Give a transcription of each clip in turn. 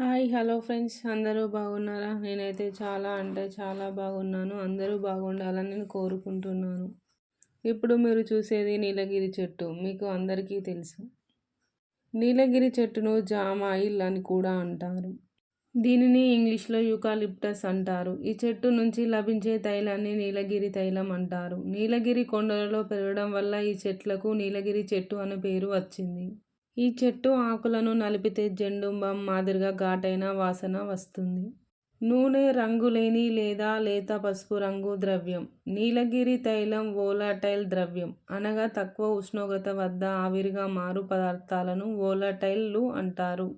Hi hello friends, అందరూ బాగున్నారా? నేనైతే చాలా అంటే చాలా బాగున్నాను. అందరూ బాగుండాలని నేను కోరుకుంటున్నాను. ఇప్పుడు మీరు చూసేది నీలగిరి చెట్టు. మీకు అందరికీ తెలుసు. నీలగిరి చెట్టును జామ్ ఆయిల్ అని కూడా అంటారు. దీనిని ఇంగ్లీష్లో యూకాలిప్టస్ అంటారు. ఈ చెట్టు నుంచి లభించే తైలాన్ని నీలగిరి తైలం అంటారు. నీలగిరి కొండలలో పెరగడం వల్ల ఈ చెట్లకు నీలగిరి చెట్టు అనే పేరు వచ్చింది. ఈ చెట్టు ఆకులను నలిపితే జెండుబాం మాదిరిగా ఘాటైన వాసన వస్తుంది. నూనె రంగులేని లేదా లేత పసుపు రంగు ద్రవ్యం. నీలగిరి తైలం వోలాటైల్ ద్రవ్యం, అనగా తక్కువ ఉష్ణోగ్రత వద్ద ఆవిరిగా మారు పదార్థాలను వోలాటైల్లు అంటారు.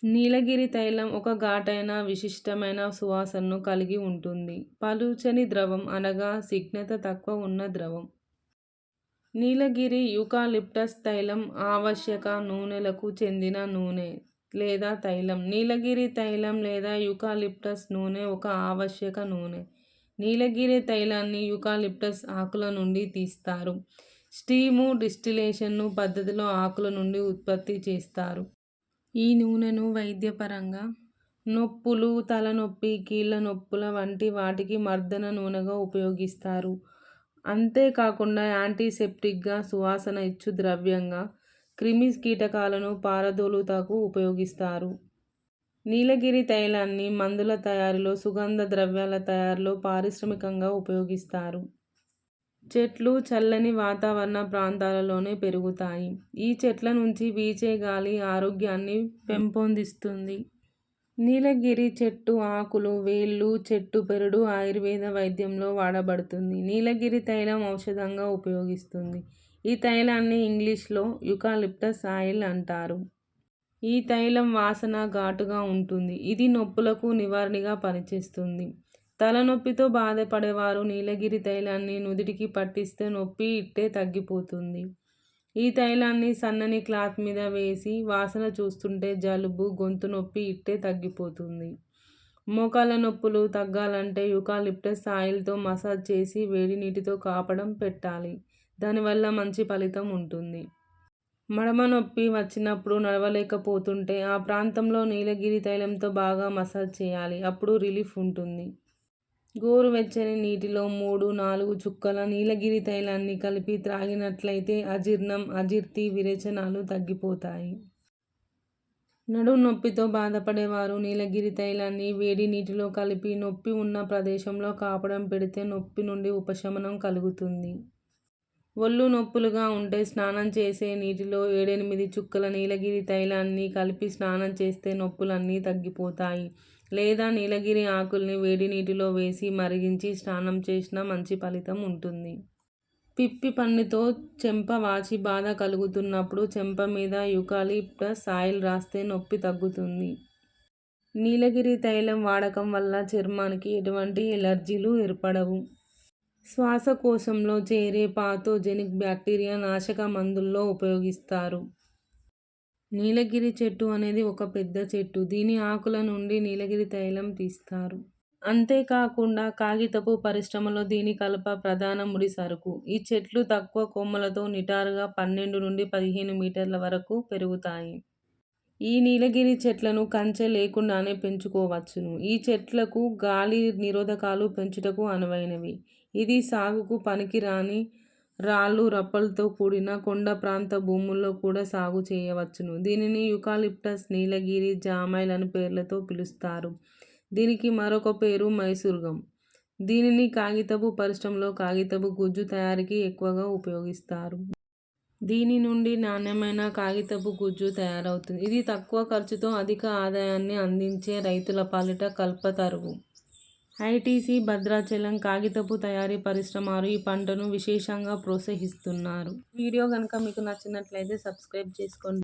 నీలగిరి తైలం ఒక ఘాటైన విశిష్టమైన సువాసనను కలిగి ఉంటుంది. పలుచని ద్రవం, అనగా స్నిగ్ధత తక్కువ ఉన్న ద్రవం. నీలగిరి యూకాలిప్టస్ తైలం ఆవశ్యక నూనెలకు చెందిన నూనె లేదా తైలం. నీలగిరి తైలం లేదా యూకాలిప్టస్ నూనె ఒక ఆవశ్యక నూనె. నీలగిరి తైలాన్ని యూకాలిప్టస్ ఆకుల నుండి తీస్తారు. స్టీము డిస్టిలేషన్ను పద్ధతిలో ఆకుల నుండి ఉత్పత్తి చేస్తారు. ఈ నూనెను వైద్యపరంగా నొప్పులు, తలనొప్పి, కీళ్ళ నొప్పుల వంటి వాటికి మర్దన నూనెగా ఉపయోగిస్తారు. అంతేకాకుండా యాంటీసెప్టిక్గా, సువాసన ఇచ్చు ద్రవ్యంగా, క్రిమి కీటకాలను పారదోలుటకు ఉపయోగిస్తారు. నీలగిరి తైలాన్ని మందుల తయారీలో, సుగంధ ద్రవ్యాల తయారీలో పారిశ్రామికంగా ఉపయోగిస్తారు. చెట్లు చల్లని వాతావరణ ప్రాంతాలలోనే పెరుగుతాయి. ఈ చెట్ల నుంచి వీచే గాలి ఆరోగ్యాన్ని పెంపొందిస్తుంది. నీలగిరి చెట్టు ఆకులు, వేళ్ళు, చెట్టు బెరడు ఆయుర్వేద వైద్యంలో వాడబడుతుంది. నీలగిరి తైలం ఔషధంగా ఉపయోగిస్తుంది. ఈ తైలాన్ని ఇంగ్లీష్లో యూకాలిప్టస్ ఆయిల్ అంటారు. ఈ తైలం వాసన ఘాటుగా ఉంటుంది. ఇది నొప్పులకు నివారణగా పనిచేస్తుంది. తలనొప్పితో బాధపడేవారు నీలగిరి తైలాన్ని నుదిటికి పట్టిస్తే నొప్పి ఇట్టే తగ్గిపోతుంది. ఈ తైలాన్ని సన్నని క్లాత్ మీద వేసి వాసన చూస్తుంటే జలుబు, గొంతు నొప్పి ఇట్టే తగ్గిపోతుంది. మోకాళ్ళ నొప్పులు తగ్గాలంటే యూకాలిప్టస్ ఆయిల్తో మసాజ్ చేసి వేడి నీటితో కాపడం పెట్టాలి. దానివల్ల మంచి ఫలితం ఉంటుంది. మడమ నొప్పి వచ్చినప్పుడు నడవలేకపోతుంటే ఆ ప్రాంతంలో నీలగిరి తైలంతో బాగా మసాజ్ చేయాలి. అప్పుడు రిలీఫ్ ఉంటుంది. గోరువెచ్చని నీటిలో 3-4 చుక్కల నీలగిరి తైలాన్ని కలిపి త్రాగినట్లయితే అజీర్ణం, అజీర్తి, విరేచనాలు తగ్గిపోతాయి. నడుము నొప్పితో బాధపడేవారు నీలగిరి తైలాన్ని వేడి నీటిలో కలిపి నొప్పి ఉన్న ప్రదేశంలో కాపడం పెడితే నొప్పి నుండి ఉపశమనం కలుగుతుంది. ఒళ్ళు నొప్పులుగా ఉంటే స్నానం చేసే నీటిలో 7-8 చుక్కల నీలగిరి తైలాన్ని కలిపి స్నానం చేస్తే నొప్పులన్నీ తగ్గిపోతాయి. లేదా నీలగిరి ఆకుల్ని వేడి నీటిలో వేసి మరిగించి స్నానం చేసినా మంచి ఫలితం ఉంటుంది. పిప్పి పన్నుతో చెంప వాచి బాధ కలుగుతున్నప్పుడు చెంప మీద యూకాలిప్టస్ ఆయిల్ రాస్తే నొప్పి తగ్గుతుంది. నీలగిరి తైలం వాడకం వల్ల చర్మానికి ఎటువంటి ఎలర్జీలు ఏర్పడవు. శ్వాసకోశంలో చేరే పాథోజెనిక్ బ్యాక్టీరియా నాశక మందుల్లో ఉపయోగిస్తారు. నీలగిరి చెట్టు అనేది ఒక పెద్ద చెట్టు. దీని ఆకుల నుండి నీలగిరి తైలం తీస్తారు. అంతేకాకుండా కాగితపు పరిశ్రమలో దీని కలప ప్రధాన ముడి సరుకు. ఈ చెట్లు తక్కువ కొమ్మలతో నిటారుగా 12-15 మీటర్ల వరకు పెరుగుతాయి. ఈ నీలగిరి చెట్లను కంచె లేకుండానే పెంచుకోవచ్చును. ఈ చెట్లకు గాలి నిరోధకాలు పెంచుటకు అనువైనవి. ఇది సాగుకు పనికిరాని రాళ్ళు, రప్పలతో కూడిన కొండ ప్రాంత భూముల్లో కూడా సాగు చేయవచ్చును. దీనిని యూకాలిప్టస్, నీలగిరి, జామైల్ అనే పేర్లతో పిలుస్తారు. దీనికి మరొక పేరు మైసూర్గం. దీనిని కాగితపు పరిశ్రమలో కాగితపు గుజ్జు తయారీకి ఎక్కువగా ఉపయోగిస్తారు. దీని నుండి నాణ్యమైన కాగితపు గుజ్జు తయారవుతుంది. ఇది తక్కువ ఖర్చుతో అధిక ఆదాయాన్ని అందించే రైతుల పాలిట కల్పతరువు. ఐటీసీ భద్రాచలం కాగితపు తయారీ పరిశ్రమ ఈ పంటను విశేషంగా ప్రోత్సహిస్తున్నారు. వీడియో కనుక మీకు నచ్చినట్లయితే సబ్స్క్రైబ్ చేసుకోండి.